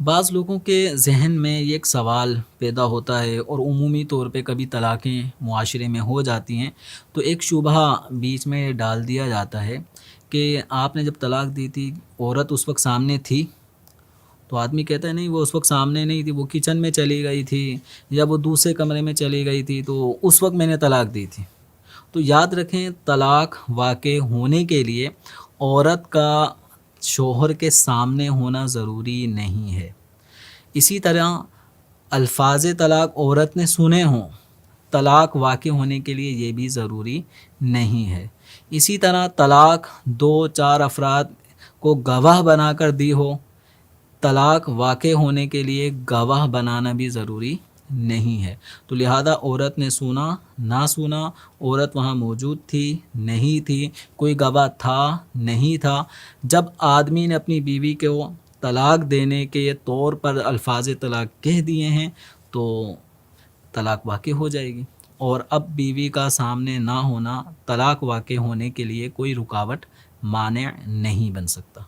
بعض لوگوں کے ذہن میں یہ ایک سوال پیدا ہوتا ہے اور عمومی طور پہ کبھی طلاقیں معاشرے میں ہو جاتی ہیں تو ایک شبہ بیچ میں ڈال دیا جاتا ہے کہ آپ نے جب طلاق دی تھی عورت اس وقت سامنے تھی؟ تو آدمی کہتا ہے نہیں، وہ اس وقت سامنے نہیں تھی، وہ کچن میں چلی گئی تھی یا وہ دوسرے کمرے میں چلی گئی تھی تو اس وقت میں نے طلاق دی تھی۔ تو یاد رکھیں، طلاق واقع ہونے کے لیے عورت کا شوہر کے سامنے ہونا ضروری نہیں ہے۔ اسی طرح الفاظ طلاق عورت نے سنے ہوں، طلاق واقع ہونے کے لیے یہ بھی ضروری نہیں ہے۔ اسی طرح طلاق 2-4 افراد کو گواہ بنا کر دی ہو، طلاق واقع ہونے کے لیے گواہ بنانا بھی ضروری نہیں ہے۔ تو لہذا عورت نے سنا نہ سنا، عورت وہاں موجود تھی نہیں تھی، کوئی گواہ تھا نہیں تھا، جب آدمی نے اپنی بیوی کو طلاق دینے کے طور پر الفاظ طلاق کہہ دیے ہیں تو طلاق واقع ہو جائے گی، اور اب بیوی کا سامنے نہ ہونا طلاق واقع ہونے کے لیے کوئی رکاوٹ، مانع نہیں بن سکتا۔